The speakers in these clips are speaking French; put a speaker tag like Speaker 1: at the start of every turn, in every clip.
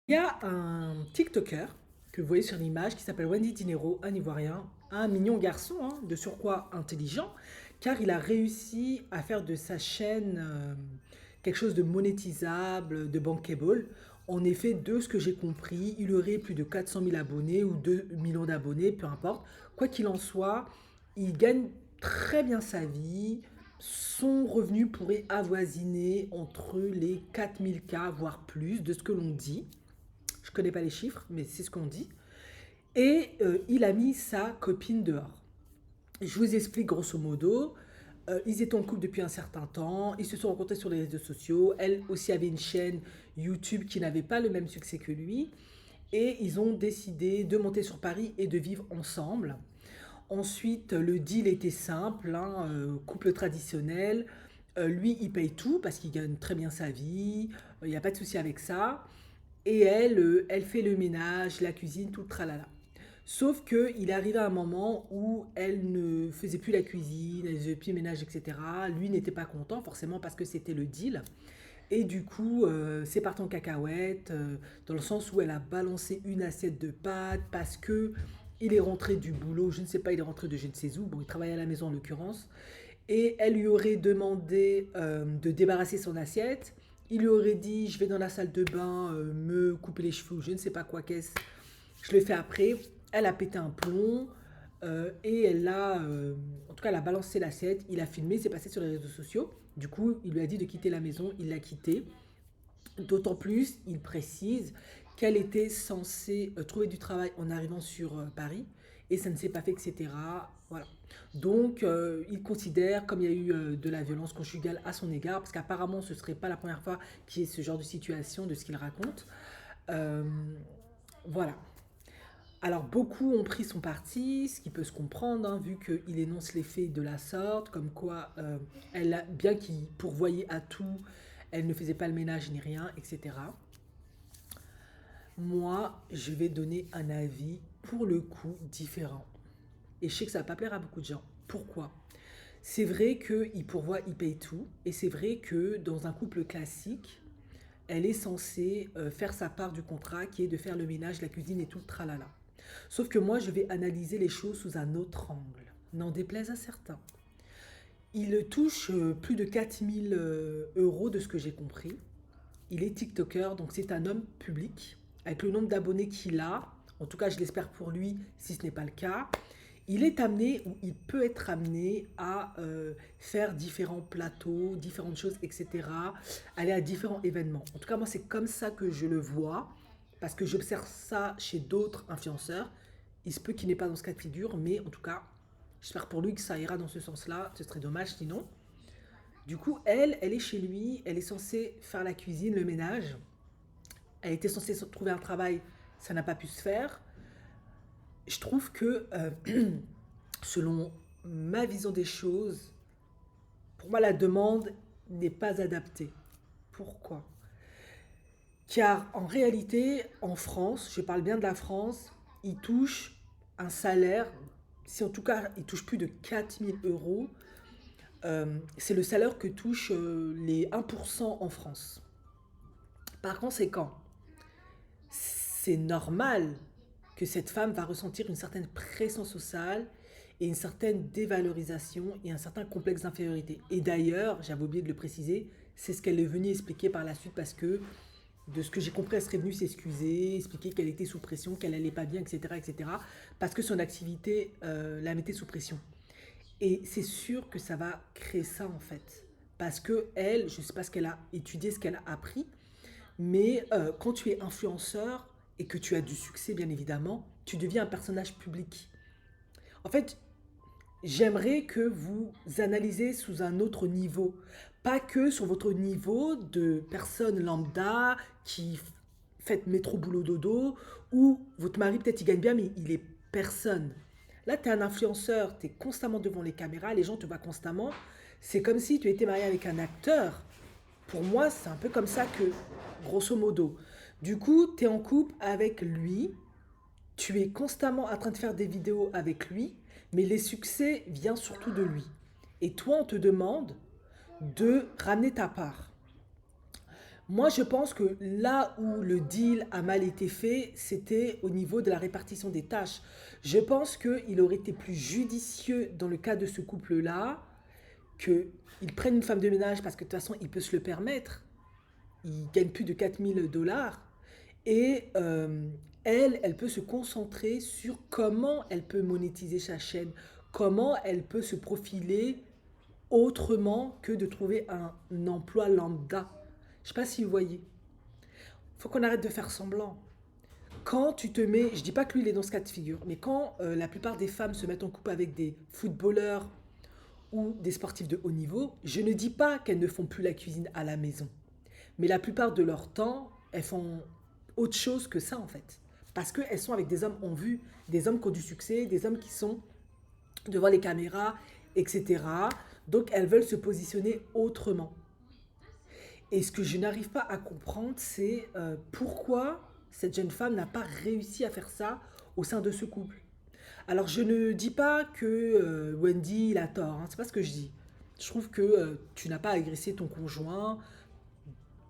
Speaker 1: Il y a un TikToker que vous voyez sur l'image qui s'appelle Wendy Dinero, un Ivoirien, un mignon garçon, hein, de surcroît intelligent, car il a réussi à faire de sa chaîne quelque chose de monétisable, de bankable. En effet, de ce que j'ai compris, il aurait plus de 400 000 abonnés ou 2 millions d'abonnés, peu importe. Quoi qu'il en soit, il gagne très bien sa vie. Son revenu pourrait avoisiner entre les 4000 K, voire plus, de ce que l'on dit. Je connais pas les chiffres, mais c'est ce qu'on dit. Et il a mis sa copine dehors. Je vous explique grosso modo. Ils étaient en couple depuis un certain temps. Ils se sont rencontrés sur les réseaux sociaux. Elle aussi avait une chaîne YouTube qui n'avait pas le même succès que lui. Et ils ont décidé de monter sur Paris et de vivre ensemble. Ensuite, le deal était simple, hein, couple traditionnel. Lui, il paye tout parce qu'il gagne très bien sa vie. Il n'y a pas de souci avec ça. Et elle, elle fait le ménage, la cuisine, tout le tralala. Sauf qu'il arrive à un moment où elle ne faisait plus la cuisine, elle faisait plus le ménage, etc. Lui n'était pas content, forcément parce que c'était le deal. Et du coup, c'est parti en cacahuète, dans le sens où elle a balancé une assiette de pâtes parce que il est rentré du boulot, je ne sais pas, il est rentré de je ne sais où, bon, il travaillait à la maison en l'occurrence, et elle lui aurait demandé de débarrasser son assiette. Il lui aurait dit, je vais dans la salle de bain me couper les cheveux, je ne sais pas quoi qu'est-ce, je le fais après. Elle a pété un plomb et elle a, en tout cas, elle a balancé l'assiette. Il a filmé, c'est passé sur les réseaux sociaux. Du coup, il lui a dit de quitter la maison, il l'a quitté. D'autant plus, il précise qu'elle était censée trouver du travail en arrivant sur Paris et ça ne s'est pas fait, etc. Voilà. Donc, il considère, comme il y a eu de la violence conjugale à son égard, parce qu'apparemment ce ne serait pas la première fois qu'il y ait ce genre de situation, de ce qu'il raconte. Euh, voilà. Alors, beaucoup ont pris son parti, ce qui peut se comprendre, hein, vu qu'il énonce les faits de la sorte, comme quoi, bien qu'il pourvoyait à tout, elle ne faisait pas le ménage ni rien, etc. Moi, je vais donner un avis, pour le coup, différent. Et je sais que ça va pas plaire à beaucoup de gens. Pourquoi? C'est vrai qu'il pourvoit, il paye tout, et c'est vrai que dans un couple classique, elle est censée faire sa part du contrat, qui est de faire le ménage, la cuisine et tout le tralala. Sauf que moi, je vais analyser les choses sous un autre angle. N'en déplaise à certains. Il touche plus de 4000 euros de ce que j'ai compris. Il est TikToker, donc c'est un homme public. Avec le nombre d'abonnés qu'il a, en tout cas je l'espère pour lui si ce n'est pas le cas, il est amené ou il peut être amené à faire différents plateaux, différentes choses, etc. Aller à différents événements. En tout cas, moi, c'est comme ça que je le vois, parce que j'observe ça chez d'autres influenceurs. Il se peut qu'il n'ait pas dans ce cas de figure, mais en tout cas, j'espère pour lui que ça ira dans ce sens-là. Ce serait dommage sinon. Du coup, elle est chez lui, elle est censée faire la cuisine, le ménage. Elle était censée trouver un travail, ça n'a pas pu se faire. Je trouve que selon ma vision des choses, pour moi, la demande n'est pas adaptée. Pourquoi? Car en réalité, en France, je parle bien de la France, il touche un salaire, si en tout cas il touche plus de 4000 euros, c'est le salaire que touchent les 1% en France. Par conséquent, c'est normal que cette femme va ressentir une certaine pression sociale et une certaine dévalorisation et un certain complexe d'infériorité. Et d'ailleurs, j'avais oublié de le préciser, c'est ce qu'elle est venue expliquer par la suite parce que de ce que j'ai compris, elle serait venue s'excuser, expliquer qu'elle était sous pression, qu'elle allait pas bien, etc., etc., parce que son activité la mettait sous pression. Et c'est sûr que ça va créer ça en fait, parce que elle, je sais pas ce qu'elle a étudié, ce qu'elle a appris, mais quand tu es influenceur et que tu as du succès, bien évidemment, tu deviens un personnage public. En fait, j'aimerais que vous analysez sous un autre niveau. Pas que sur votre niveau de personne lambda qui fait métro boulot dodo, ou votre mari peut-être il gagne bien mais il est personne. Là, tu es un influenceur, tu es constamment devant les caméras, les gens te voient constamment. C'est comme si tu étais marié avec un acteur. Pour moi, c'est un peu comme ça que, grosso modo. Du coup, tu es en couple avec lui, tu es constamment en train de faire des vidéos avec lui, mais les succès viennent surtout de lui. Et toi, on te demande de ramener ta part. Moi, je pense que là où le deal a mal été fait, c'était au niveau de la répartition des tâches. Je pense qu'il aurait été plus judicieux dans le cas de ce couple-là qu'ils prennent une femme de ménage parce que de toute façon, il peut se le permettre. Il gagne plus de 4 000 $ et elle peut se concentrer sur comment elle peut monétiser sa chaîne, comment elle peut se profiler autrement que de trouver un emploi lambda. Je ne sais pas si vous voyez. Il faut qu'on arrête de faire semblant. Quand tu te mets, je ne dis pas que lui il est dans ce cas de figure, mais quand la plupart des femmes se mettent en couple avec des footballeurs ou des sportifs de haut niveau, je ne dis pas qu'elles ne font plus la cuisine à la maison. Mais la plupart de leur temps, elles font autre chose que ça en fait. Parce qu'elles sont avec des hommes en vue, des hommes qui ont du succès, des hommes qui sont devant les caméras, etc. Donc elles veulent se positionner autrement. Et ce que je n'arrive pas à comprendre, c'est pourquoi cette jeune femme n'a pas réussi à faire ça au sein de ce couple. Alors je ne dis pas que Wendy il a tort, hein, c'est pas ce que je dis. Je trouve que tu n'as pas agressé ton conjoint,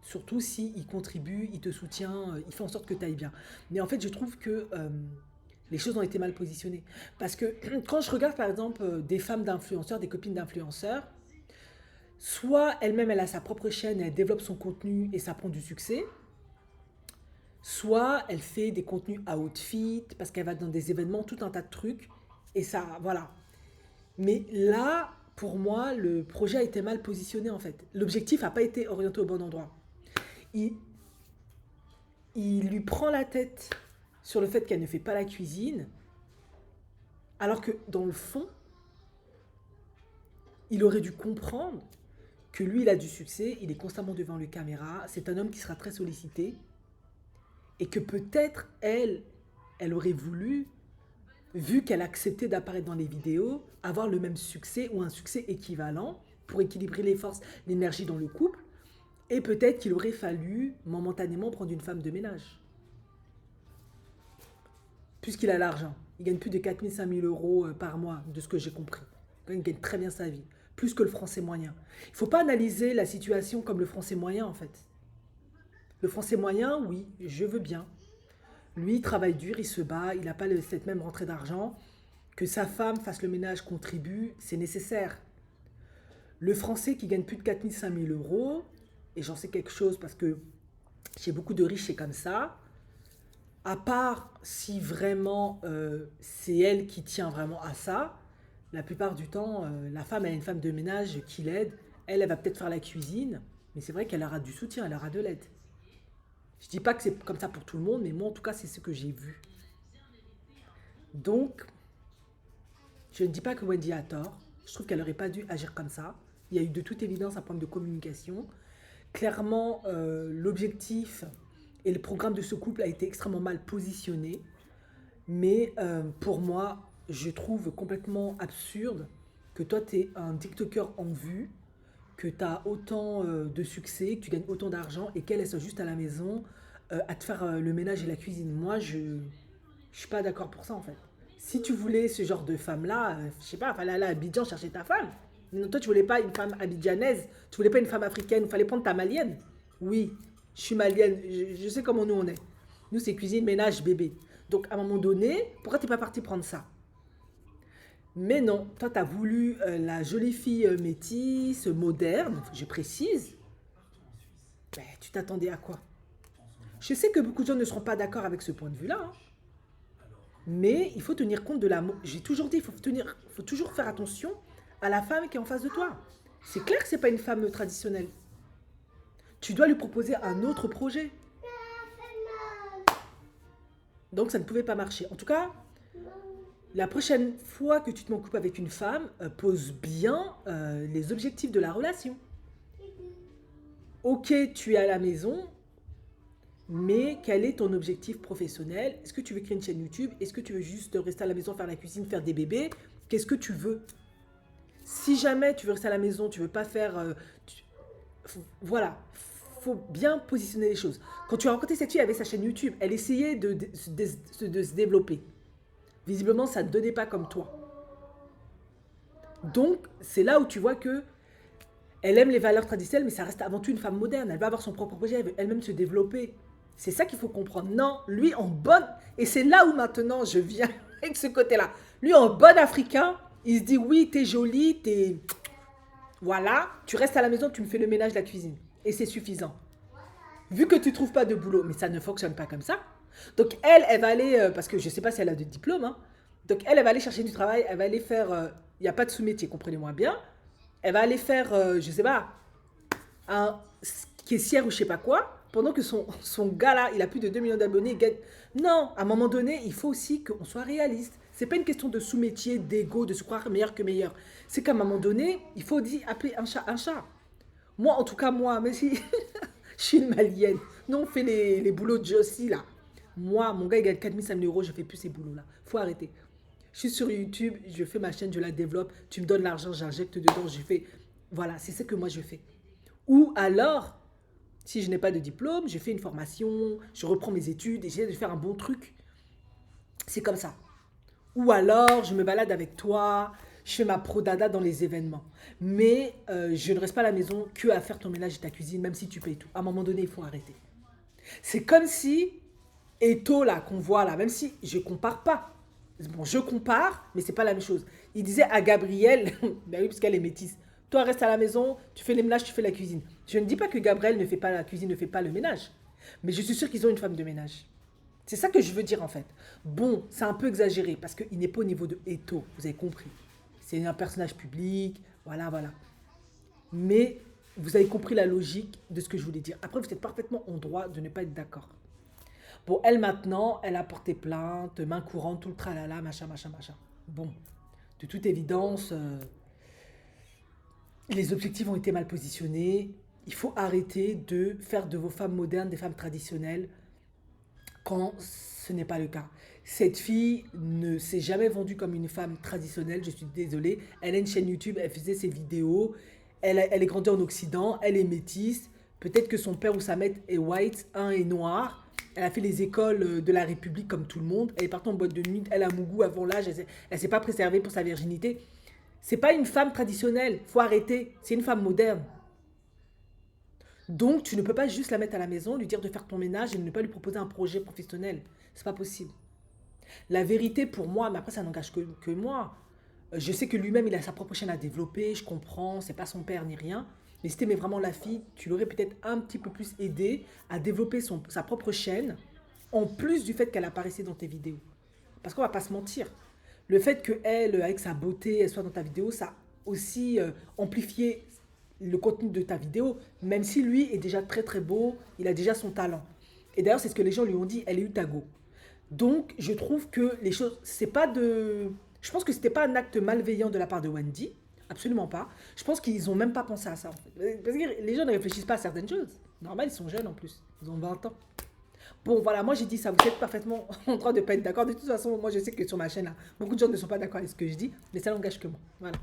Speaker 1: surtout si il contribue, il te soutient, il fait en sorte que tu ailles bien. Mais en fait, je trouve que les choses ont été mal positionnées. Parce que quand je regarde par exemple des femmes d'influenceurs, des copines d'influenceurs, soit elle-même elle a sa propre chaîne, elle développe son contenu et ça prend du succès, soit elle fait des contenus à outfit parce qu'elle va dans des événements, tout un tas de trucs et ça, voilà. Mais là, pour moi, le projet a été mal positionné en fait. L'objectif n'a pas été orienté au bon endroit. Il, il lui prend la tête sur le fait qu'elle ne fait pas la cuisine, alors que dans le fond, il aurait dû comprendre que lui, il a du succès, il est constamment devant les caméras, c'est un homme qui sera très sollicité, et que peut-être elle aurait voulu, vu qu'elle acceptait d'apparaître dans les vidéos, avoir le même succès ou un succès équivalent pour équilibrer les forces, l'énergie dans le couple, et peut-être qu'il aurait fallu momentanément prendre une femme de ménage. Puisqu'il a l'argent. Il gagne plus de 4 000, 5 000 euros par mois, de ce que j'ai compris. Il gagne très bien sa vie. Plus que le français moyen. Il ne faut pas analyser la situation comme le français moyen, en fait. Le français moyen, oui, je veux bien. Lui, il travaille dur, il se bat, il n'a pas cette même rentrée d'argent. Que sa femme fasse le ménage, contribue, c'est nécessaire. Le français qui gagne plus de 4 000, 5 000 euros, et j'en sais quelque chose parce que chez beaucoup de riches, c'est comme ça, à part si vraiment c'est elle qui tient vraiment à ça, la plupart du temps, la femme, elle a une femme de ménage qui l'aide. Elle va peut-être faire la cuisine, mais c'est vrai qu'elle aura du soutien, elle aura de l'aide. Je dis pas que c'est comme ça pour tout le monde, mais moi, en tout cas, c'est ce que j'ai vu. Donc, je ne dis pas que Wendy a tort. Je trouve qu'elle n'aurait pas dû agir comme ça. Il y a eu de toute évidence un problème de communication. Clairement, l'objectif et le programme de ce couple a été extrêmement mal positionné. Mais pour moi, je trouve complètement absurde que toi, tu es un TikToker en vue, que tu as autant de succès, que tu gagnes autant d'argent et qu'elle soit juste à la maison à te faire le ménage et la cuisine. Moi, je ne suis pas d'accord pour ça en fait. Si tu voulais ce genre de femme-là, je sais pas, il fallait aller à Abidjan chercher ta femme. Non, toi, tu voulais pas une femme abidjanaise, tu voulais pas une femme africaine, il fallait prendre ta malienne. Oui, je suis malienne, je sais comment nous on est. Nous, c'est cuisine, ménage, bébé. Donc, à un moment donné, pourquoi tu n'es pas parti prendre ça? Mais non, toi, tu as voulu la jolie fille métisse, moderne, je précise. Ben, tu t'attendais à quoi? Je sais que beaucoup de gens ne seront pas d'accord avec ce point de vue-là, hein, mais il faut tenir compte de la... J'ai toujours dit, faut toujours faire attention à la femme qui est en face de toi. C'est clair que ce n'est pas une femme traditionnelle. Tu dois lui proposer un autre projet. Donc ça ne pouvait pas marcher. En tout cas, la prochaine fois que tu te mets en couple avec une femme, pose bien les objectifs de la relation. Ok, tu es à la maison, mais quel est ton objectif professionnel? Est-ce que tu veux créer une chaîne YouTube? Est-ce que tu veux juste rester à la maison, faire la cuisine, faire des bébés? Qu'est-ce que tu veux? Si jamais tu veux rester à la maison, tu veux pas faire... voilà, faut bien positionner les choses. Quand tu as rencontré cette fille, elle avait sa chaîne YouTube, elle essayait de se développer. Visiblement, ça ne donnait pas comme toi. Donc, c'est là où tu vois que Elle aime les valeurs traditionnelles, mais ça reste avant tout une femme moderne. Elle va avoir son propre projet, elle veut elle-même se développer. C'est ça qu'il faut comprendre. Non, lui en bonne... Et c'est là où maintenant je viens avec ce côté-là. Lui en bon africain, il se dit oui, t'es jolie, t'es... Voilà, tu restes à la maison, tu me fais le ménage, la cuisine. Et c'est suffisant. Vu que tu trouves pas de boulot, mais ça ne fonctionne pas comme ça. Donc elle va aller, parce que je sais pas si elle a de diplôme, hein. Donc elle va aller chercher du travail, elle va aller faire, il n'y a pas de sous-métier, comprenez-moi bien. Elle va aller faire, je sais pas, un caissière ou je sais pas quoi, pendant que son gars là, il a plus de 2 millions d'abonnés, il gagne... Non, à un moment donné, il faut aussi qu'on soit réaliste. C'est pas une question de sous-métier, d'ego, de se croire meilleur que meilleur. C'est qu'à un moment donné, il faut dire, appeler un chat un chat. Moi, en tout cas, moi, même si je suis une malienne, nous on fait les boulots de Josie là. Moi, mon gars, il gagne 4 000, 5 000 euros, je fais plus ces boulots-là. Faut arrêter. Je suis sur YouTube, je fais ma chaîne, je la développe, tu me donnes l'argent, j'injecte dedans, je fais... Voilà, c'est ce que moi je fais. Ou alors, si je n'ai pas de diplôme, je fais une formation, je reprends mes études et j'essaie de faire un bon truc. C'est comme ça. Ou alors, je me balade avec toi, je fais ma pro-dada dans les événements. Mais je ne reste pas à la maison que à faire ton ménage et ta cuisine, même si tu payes tout. À un moment donné, il faut arrêter. C'est comme si, Eto là, qu'on voit là, même si je compare pas. Bon, je compare, mais c'est pas la même chose. Il disait à Gabrielle, ben oui, parce qu'elle est métisse, toi reste à la maison, tu fais les ménages, tu fais la cuisine. Je ne dis pas que Gabrielle ne fait pas la cuisine, ne fait pas le ménage. Mais je suis sûre qu'ils ont une femme de ménage. C'est ça que je veux dire en fait. Bon, c'est un peu exagéré parce qu'il n'est pas au niveau de Eto, vous avez compris. C'est un personnage public, voilà, voilà. Mais vous avez compris la logique de ce que je voulais dire. Après, vous êtes parfaitement en droit de ne pas être d'accord. Bon, elle maintenant, elle a porté plainte, main courante, tout le tralala, machin, machin, machin. Bon, de toute évidence, les objectifs ont été mal positionnés. Il faut arrêter de faire de vos femmes modernes des femmes traditionnelles quand ce n'est pas le cas. Cette fille ne s'est jamais vendue comme une femme traditionnelle, je suis désolée. Elle a une chaîne YouTube, elle faisait ses vidéos, elle est grandie en Occident, elle est métisse. Peut-être que son père ou sa mère est white, un est noir. Elle a fait les écoles de la République comme tout le monde. Elle est partie en boîte de nuit, elle a Mougou avant l'âge, elle ne s'est pas préservée pour sa virginité. C'est pas une femme traditionnelle, faut arrêter. C'est une femme moderne. Donc, tu ne peux pas juste la mettre à la maison, lui dire de faire ton ménage et ne pas lui proposer un projet professionnel. C'est pas possible. La vérité pour moi, mais après ça n'engage que moi. Je sais que lui-même, il a sa propre chaîne à développer, je comprends, c'est pas son père ni rien. Mais si t'aimais vraiment la fille, tu l'aurais peut-être un petit peu plus aidé à développer sa propre chaîne, en plus du fait qu'elle apparaissait dans tes vidéos. Parce qu'on va pas se mentir. Le fait qu'elle, avec sa beauté, elle soit dans ta vidéo, ça a aussi amplifié le contenu de ta vidéo, même si lui est déjà très très beau, il a déjà son talent. Et d'ailleurs, c'est ce que les gens lui ont dit, elle est eu ta go. Donc, je trouve que les choses, c'est pas de... Je pense que c'était pas un acte malveillant de la part de Wendy, absolument pas. Je pense qu'ils ont même pas pensé à ça, en fait. Parce que les gens ne réfléchissent pas à certaines choses. Normal, ils sont jeunes en plus, ils ont 20 ans. Bon, voilà, moi j'ai dit ça, vous êtes parfaitement en train de pas être d'accord. De toute façon, moi je sais que sur ma chaîne, là, beaucoup de gens ne sont pas d'accord avec ce que je dis, mais ça n'engage que moi. Voilà.